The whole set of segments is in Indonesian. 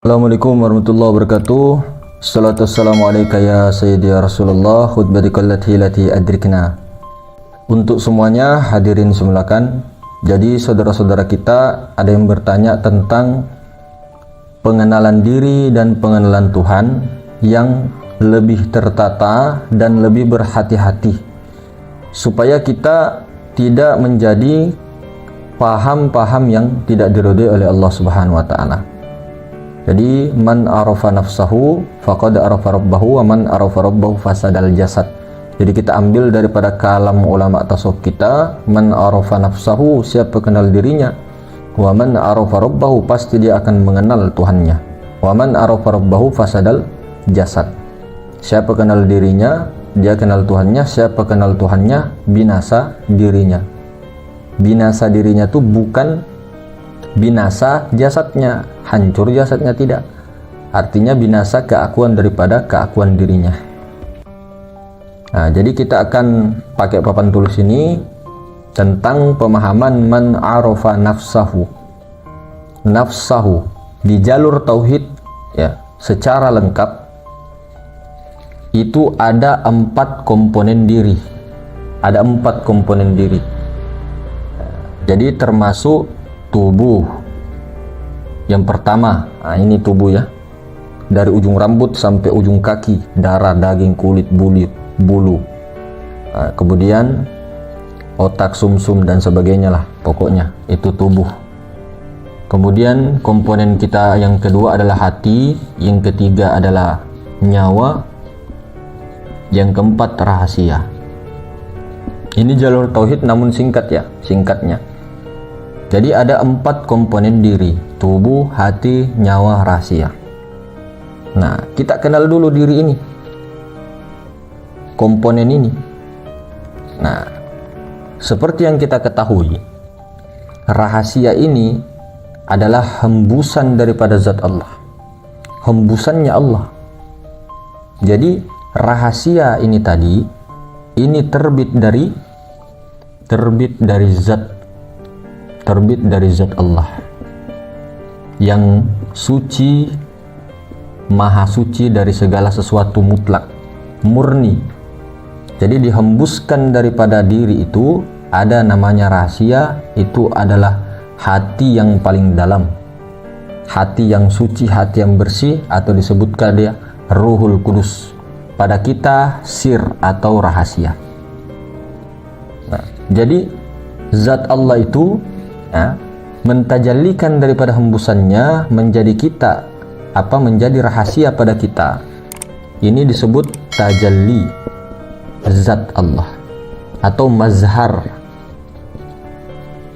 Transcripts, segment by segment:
Assalamualaikum warahmatullahi wabarakatuh. Salatu wassalamu alaika ya sayyidi ya Rasulullah khutbatikal lati adrikna. Untuk semuanya hadirin semulakan. Jadi saudara-saudara kita ada yang bertanya tentang pengenalan diri dan pengenalan Tuhan yang lebih tertata dan lebih berhati-hati supaya kita tidak menjadi paham-paham yang tidak diridhoi oleh Allah Subhanahu wa taala. Jadi man arafa nafsahu faqad arafa rabbahu wa man arafa rabbahu fasadal jasad. Jadi kita ambil daripada kalam ulama tasawuf kita, man arafa nafsahu, siapa kenal dirinya, wa man arafa rabbahu, pasti dia akan mengenal Tuhannya, wa man arafa rabbahu fasadal jasad. Siapa kenal dirinya, dia kenal Tuhannya, siapa kenal Tuhannya, binasa dirinya. Binasa dirinya itu bukan binasa jasadnya, hancur jasadnya, tidak. Artinya binasa keakuan daripada keakuan dirinya. Nah, jadi kita akan pakai papan tulis ini tentang pemahaman man arafa nafsahu. Nafsahu di jalur tauhid ya, secara lengkap itu ada 4 komponen diri. Ada 4 komponen diri. Jadi termasuk tubuh. Yang pertama, nah ini tubuh ya, dari ujung rambut sampai ujung kaki, darah, daging, kulit, bulu. Nah, kemudian otak, sumsum dan sebagainya lah, pokoknya itu tubuh. Kemudian komponen kita yang kedua adalah hati, yang ketiga adalah nyawa, yang keempat rahasia. Ini jalur tauhid namun singkat ya, singkatnya. Jadi ada 4 komponen diri, tubuh, hati, nyawa, rahasia. Nah, kita kenal dulu diri ini, komponen ini. Nah, seperti yang kita ketahui, rahasia ini adalah hembusan daripada zat Allah, hembusannya Allah. Jadi rahasia ini tadi, ini terbit dari zat Allah yang suci, maha suci dari segala sesuatu, mutlak, murni. Jadi dihembuskan daripada diri itu ada namanya rahasia, itu adalah hati yang paling dalam, hati yang suci, hati yang bersih, atau disebutkan dia Ruhul Kudus. Pada kita sir atau rahasia. Nah, jadi zat Allah itu ya, mentajallikan daripada hembusannya menjadi kita, menjadi rahasia pada kita. Ini disebut tajalli zat Allah atau mazhar.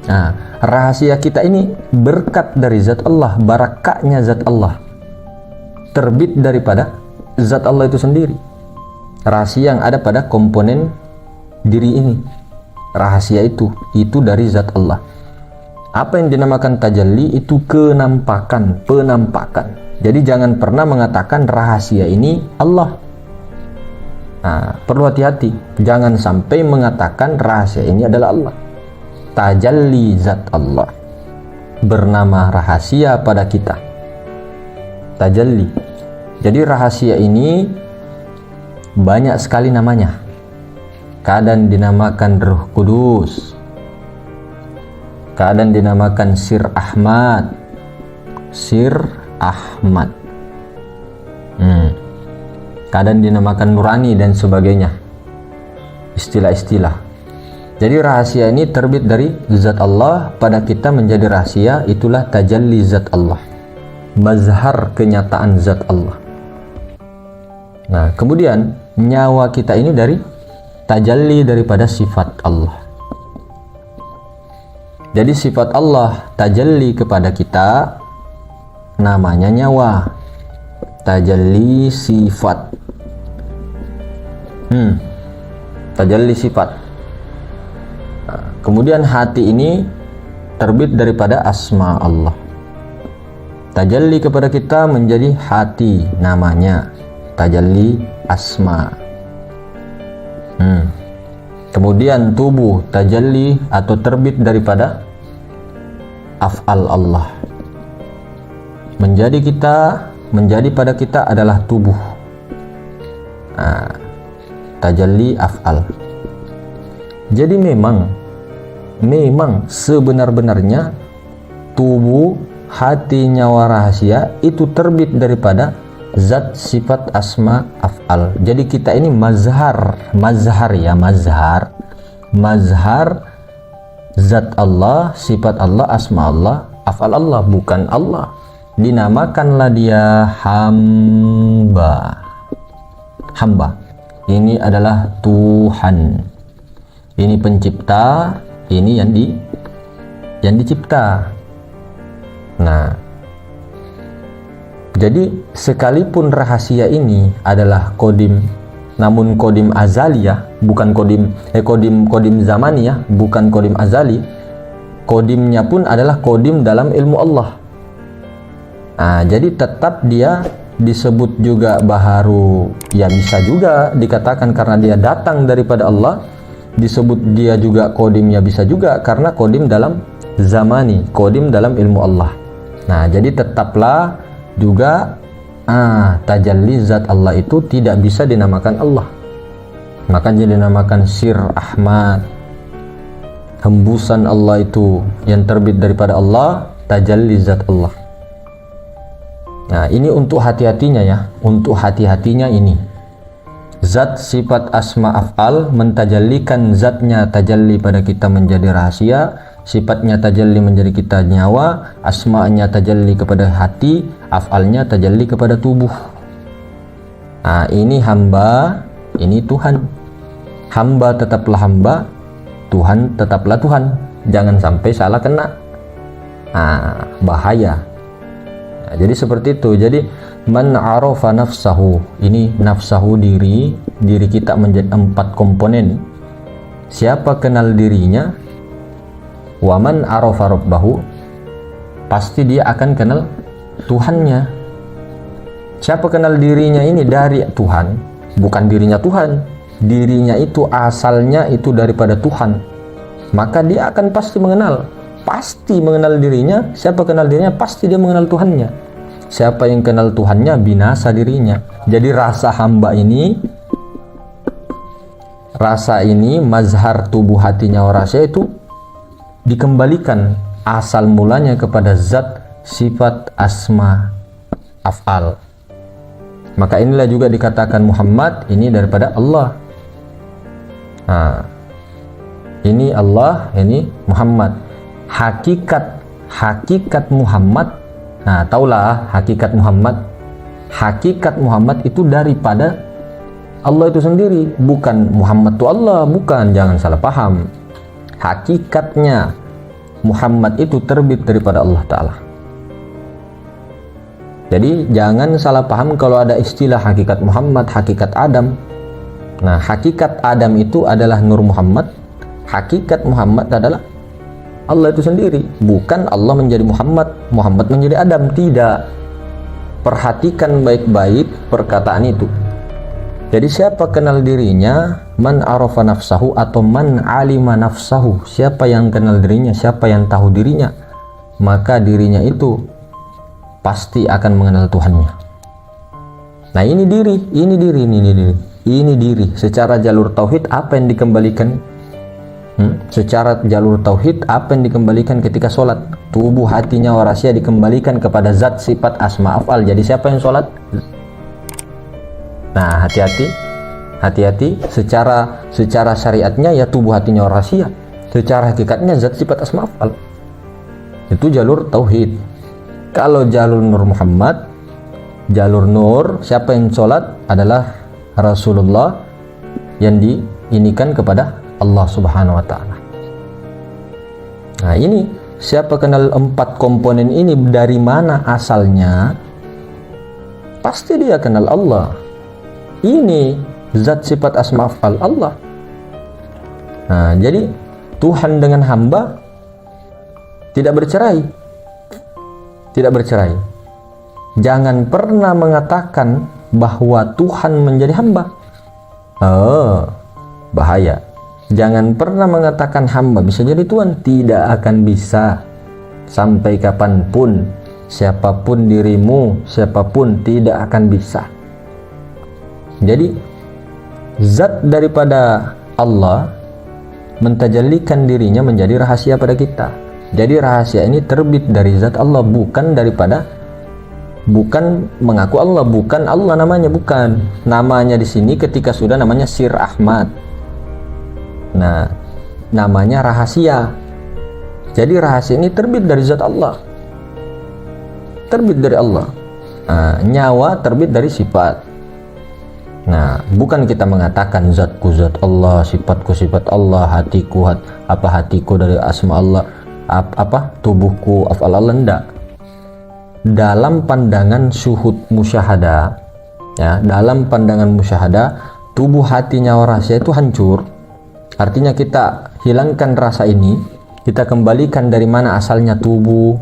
Nah, rahasia kita ini berkat dari zat Allah, barakahnya zat Allah, terbit daripada zat Allah itu sendiri. Rahasia yang ada pada komponen diri ini, rahasia itu dari zat Allah. Apa yang dinamakan tajalli itu kenampakan, penampakan. Jadi jangan pernah mengatakan rahasia ini Allah. Nah, perlu hati-hati, jangan sampai mengatakan rahasia ini adalah Allah. Tajalli zat Allah bernama rahasia pada kita, tajalli. Jadi rahasia ini banyak sekali namanya. Kadang dinamakan Ruh Kudus, kadang dinamakan Sir Ahmad, kadang dinamakan Nurani dan sebagainya, istilah-istilah. Jadi rahasia ini terbit dari zat Allah pada kita menjadi rahasia, itulah tajalli zat Allah, mazhar kenyataan zat Allah. Nah, kemudian nyawa kita ini dari tajalli daripada sifat Allah. Jadi sifat Allah tajalli kepada kita namanya nyawa, tajalli sifat. Tajalli sifat. Nah, kemudian hati ini terbit daripada asma Allah. Tajalli kepada kita menjadi hati, namanya tajalli asma. Kemudian tubuh tajalli atau terbit daripada af'al Allah. menjadi pada kita adalah tubuh. Nah, tajalli af'al. Jadi memang sebenar-benarnya tubuh, hati, nyawa, rahasia itu terbit daripada zat, sifat, asma, af'al. Jadi kita ini mazhar zat Allah, sifat Allah, asma Allah, af'al Allah, bukan Allah. Dinamakanlah dia hamba. Ini adalah Tuhan. Ini pencipta, ini yang dicipta. Nah, jadi sekalipun rahasia ini adalah kodim, namun kodim azali ya, bukan kodim zamani ya, bukan kodim azali. Kodimnya pun adalah kodim dalam ilmu Allah. Nah, jadi tetap dia disebut juga baharu, ya bisa juga dikatakan karena dia datang daripada Allah. Disebut dia juga kodim, ya bisa juga karena kodim dalam zamani, kodim dalam ilmu Allah. Nah, jadi tetaplah juga tajalli zat Allah itu tidak bisa dinamakan Allah, makanya dinamakan sir Ahmad, hembusan Allah itu yang terbit daripada Allah, tajalli zat Allah. Nah, ini untuk hati-hatinya ya, untuk hati-hatinya ini. Zat, sifat, asma, af'al mentajallikan zatnya tajalli pada kita menjadi rahasia, sifatnya tajalli menjadi kita nyawa, asma'nya tajalli kepada hati, af'alnya tajalli kepada tubuh. Nah, ini hamba, ini Tuhan. Hamba tetaplah hamba, Tuhan tetaplah Tuhan. Jangan sampai salah kena. Nah, bahaya. Nah, jadi seperti itu. Jadi man arafa nafsahu, ini nafsahu, diri kita menjadi 4 komponen. Siapa kenal dirinya, wa man arafa rabbahu, pasti dia akan kenal Tuhannya. Siapa kenal dirinya ini dari Tuhan, bukan dirinya Tuhan, dirinya itu asalnya itu daripada Tuhan, maka dia akan pasti mengenal dirinya. Siapa kenal dirinya, pasti dia mengenal Tuhannya. Siapa yang kenal Tuhannya, binasa dirinya. Jadi rasa hamba ini, mazhar tubuh, hati, nyawa, rahasia itu dikembalikan asal mulanya kepada zat, sifat, asma, af'al. Maka inilah juga dikatakan Muhammad ini daripada Allah. Nah, ini Allah, ini Muhammad. Hakikat Muhammad. Nah, taulah hakikat Muhammad. Hakikat Muhammad itu daripada Allah itu sendiri, bukan Muhammad itu Allah, bukan, jangan salah paham. Hakikatnya Muhammad itu terbit daripada Allah Ta'ala. Jadi jangan salah paham kalau ada istilah hakikat Muhammad, hakikat Adam. Nah, hakikat Adam itu adalah Nur Muhammad, hakikat Muhammad adalah Allah itu sendiri, bukan Allah menjadi Muhammad, Muhammad menjadi Adam, tidak. Perhatikan baik-baik perkataan itu. Jadi siapa kenal dirinya, man arafa nafsahu atau man alima nafsahu, siapa yang kenal dirinya, siapa yang tahu dirinya, maka dirinya itu pasti akan mengenal Tuhannya. Nah, ini diri. Secara jalur tauhid apa yang dikembalikan? Secara jalur tauhid apa yang dikembalikan ketika sholat? Tubuh, hati, nyawa, rahasia dikembalikan kepada zat, sifat, asma, af'al. Jadi siapa yang sholat? Nah, hati-hati. Secara syariatnya ya tubuh, hati, nyawa, rahasia. Secara hakikatnya zat, sifat, asma, af'al. Itu jalur tauhid. Kalau jalur Nur Muhammad, jalur Nur, siapa yang sholat adalah Rasulullah yang diinikan kepada Allah Subhanahu wa Ta'ala. Nah, ini siapa kenal 4 komponen ini dari mana asalnya, pasti dia kenal Allah. Ini zat, sifat, asma, af'al Allah. Nah, jadi Tuhan dengan hamba tidak bercerai. Jangan pernah mengatakan bahwa Tuhan menjadi hamba. Bahaya. Jangan pernah mengatakan hamba bisa jadi Tuhan. Tidak akan bisa sampai kapanpun. siapapun dirimu, siapapun tidak akan bisa. Jadi zat daripada Allah mentajallikan dirinya menjadi rahasia pada kita. Jadi rahasia ini terbit dari zat Allah, bukan mengaku Allah, bukan Allah namanya, bukan. Namanya di sini ketika sudah namanya Sir Ahmad. Nah, namanya rahasia. Jadi rahasia ini terbit dari zat Allah. Terbit dari Allah. Nah, nyawa terbit dari sifat. Nah, bukan kita mengatakan zatku zat Allah, sifatku sifat Allah, hatiku hatiku dari asma Allah, tubuhku af'al Allah, enggak. Dalam pandangan syuhud musyahadah, ya, dalam pandangan musyahadah, tubuh, hati, nyawa, rahasia itu hancur. Artinya kita hilangkan rasa ini, kita kembalikan dari mana asalnya tubuh,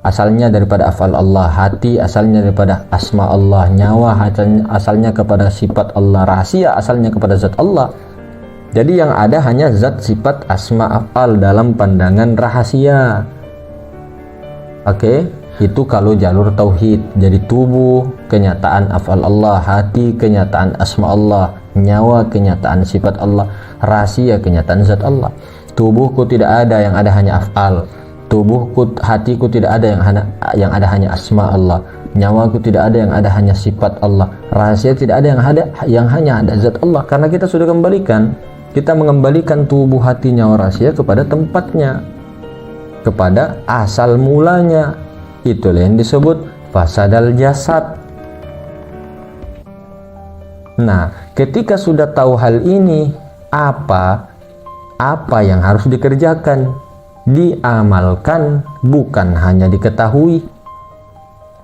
asalnya daripada af'al Allah, hati asalnya daripada asma Allah, nyawa asalnya kepada sifat Allah, rahasia asalnya kepada zat Allah. Jadi yang ada hanya zat, sifat, asma, af'al dalam pandangan rahasia. Oke, itu kalau jalur tauhid. Jadi tubuh kenyataan af'al Allah, hati kenyataan asma Allah, nyawa kenyataan sifat Allah, rahasia kenyataan zat Allah. Tubuhku tidak ada, yang ada hanya af'al. Tubuhku, hatiku tidak ada, yang ada hanya asma Allah. Nyawaku tidak ada, yang ada hanya sifat Allah. Rahasia tidak ada, yang hanya ada zat Allah. Karena kita sudah kembalikan, kita mengembalikan tubuh, hati, nyawa, rahasia kepada tempatnya, kepada asal mulanya. Itulah yang disebut fasadal jasad. Nah, ketika sudah tahu hal ini, apa yang harus dikerjakan? Diamalkan, bukan hanya diketahui,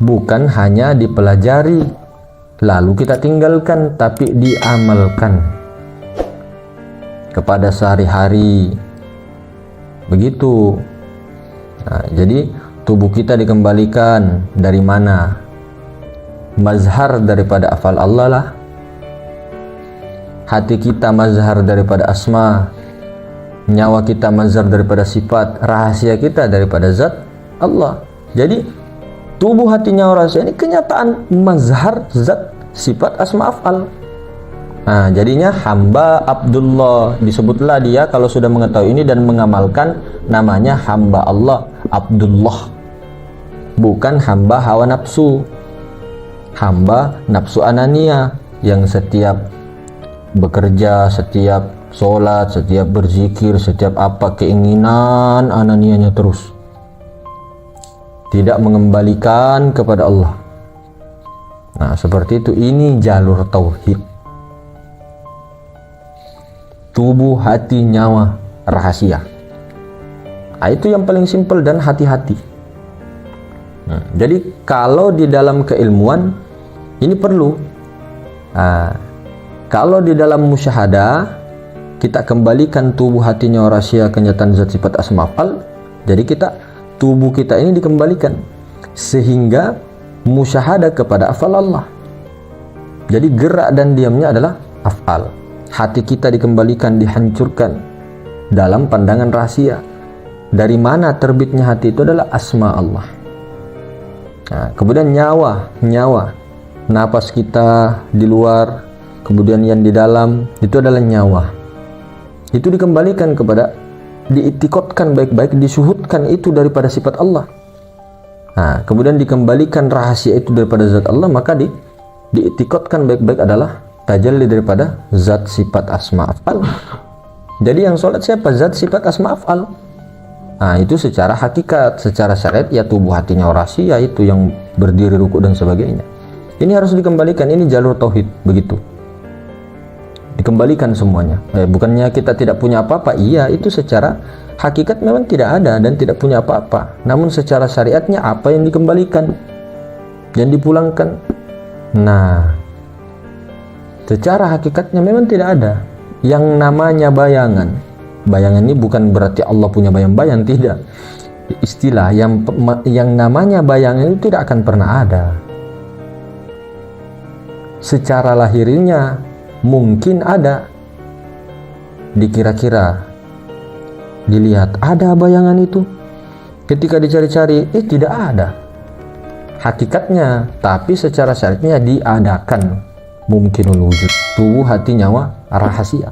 bukan hanya dipelajari lalu kita tinggalkan, tapi diamalkan kepada sehari-hari. Begitu. Nah, jadi tubuh kita dikembalikan dari mana? Mazhar daripada afal Allah lah. Hati kita mazhar daripada asma, nyawa kita mazhar daripada sifat, rahasia kita daripada zat Allah. Jadi tubuh, hati, nyawa, rahasia ini kenyataan mazhar zat, sifat, asma, af'al. Nah, jadinya hamba Abdullah, disebutlah dia kalau sudah mengetahui ini dan mengamalkan, namanya hamba Allah, Abdullah. Bukan hamba hawa nafsu, hamba nafsu anania yang setiap bekerja, setiap sholat, setiap berzikir, setiap apa keinginan ananianya terus, tidak mengembalikan kepada Allah. Nah, seperti itu. Ini jalur tauhid. Tubuh, hati, nyawa, rahasia. Nah, itu yang paling simpel dan hati-hati. Jadi kalau di dalam keilmuan ini perlu. Kalau di dalam musyahadah kita kembalikan tubuh, hati, nyawa, rahasia, kenyataan zat, sifat, asma, af'al. Jadi tubuh kita ini dikembalikan sehingga musyahadah kepada af'al Allah. Jadi gerak dan diamnya adalah af'al. Hati kita dikembalikan, dihancurkan dalam pandangan rahasia. Dari mana terbitnya hati itu adalah asma Allah. Nah, kemudian nyawa, napas kita di luar, kemudian yang di dalam, itu adalah nyawa. Itu dikembalikan kepada, diitikotkan baik-baik, disuhudkan itu daripada sifat Allah. Nah, kemudian dikembalikan rahasia itu daripada zat Allah, maka diitikotkan baik-baik adalah tajalli daripada zat, sifat, asma, af'al. Jadi yang sholat siapa? Zat, sifat, asma, af'al. Nah, itu secara hakikat, secara syariat ya tubuh, hatinya, rahasia itu yang berdiri, ruku dan sebagainya. Ini harus dikembalikan, ini jalur tauhid, begitu. Dikembalikan semuanya. Bukannya kita tidak punya apa-apa, iya, itu secara hakikat memang tidak ada dan tidak punya apa-apa. Namun secara syariatnya apa yang dikembalikan, yang dipulangkan. Nah, secara hakikatnya memang tidak ada yang namanya bayangan. Bayangan ini bukan berarti Allah punya bayang-bayang, tidak. Istilah yang namanya bayangan itu tidak akan pernah ada. Secara lahirnya mungkin ada, dikira-kira, dilihat ada bayangan itu, ketika dicari-cari tidak ada. hakikatnya, tapi secara syariatnya diadakan. Mumkinul wujud, tubuh, hati, nyawa, rahasia.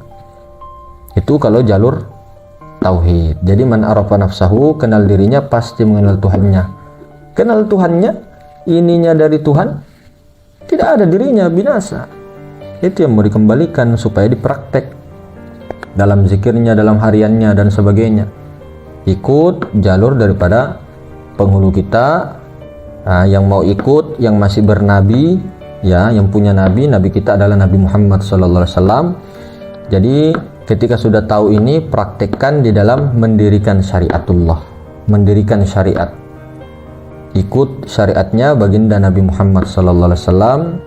Itu kalau jalur tauhid. Jadi man arafa nafsahu, kenal dirinya pasti mengenal Tuhannya. Kenal Tuhannya, ininya dari Tuhan, tidak ada dirinya, binasa. Itu yang mau dikembalikan supaya dipraktek dalam zikirnya, dalam hariannya dan sebagainya. Ikut jalur daripada penghulu kita. Nah, yang mau ikut, yang masih bernabi, ya, yang punya nabi kita adalah Nabi Muhammad SAW. Jadi ketika sudah tahu ini, praktekkan di dalam mendirikan syariatullah, mendirikan syariat, ikut syariatnya baginda Nabi Muhammad SAW.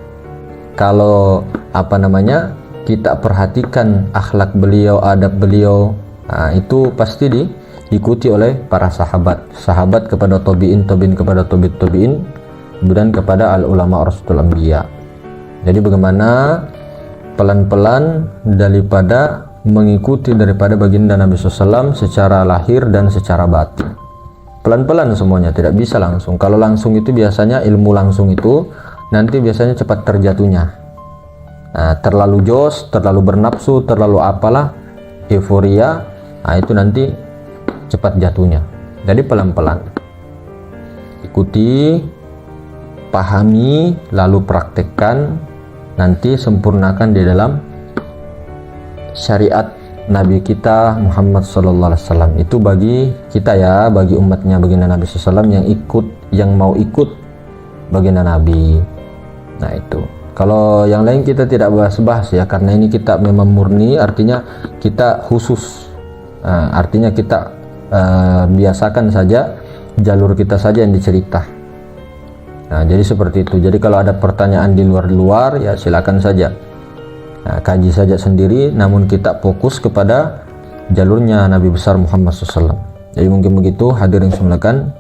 Kalau kita perhatikan akhlak beliau, adab beliau, nah, itu pasti diikuti oleh para sahabat kepada tabi'in kepada tabi'in, kemudian kepada al ulama rasul anbiya. Jadi bagaimana pelan-pelan daripada mengikuti daripada baginda Nabi SAW secara lahir dan secara batin. Pelan-pelan semuanya, tidak bisa langsung. Kalau langsung itu biasanya ilmu langsung itu nanti biasanya cepat terjatuhnya. Nah, terlalu jos, terlalu bernafsu, terlalu apalah, euforia, nah itu nanti cepat jatuhnya. Jadi pelan-pelan. Ikuti, pahami, lalu praktekkan, nanti sempurnakan di dalam syariat Nabi kita Muhammad SAW. Itu bagi kita ya, bagi umatnya baginda Nabi SAW yang mau ikut baginda Nabi. Nah itu. Kalau yang lain kita tidak bahas-bahas ya, karena ini kita memang murni, artinya kita khusus. Artinya kita biasakan saja jalur kita saja yang dicerita. Nah, jadi seperti itu. Jadi kalau ada pertanyaan di luar ya silakan saja. Nah, kaji saja sendiri, namun kita fokus kepada jalurnya Nabi besar Muhammad SAW. Jadi mungkin begitu, hadirin semulakan.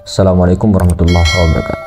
Assalamualaikum warahmatullahi wabarakatuh.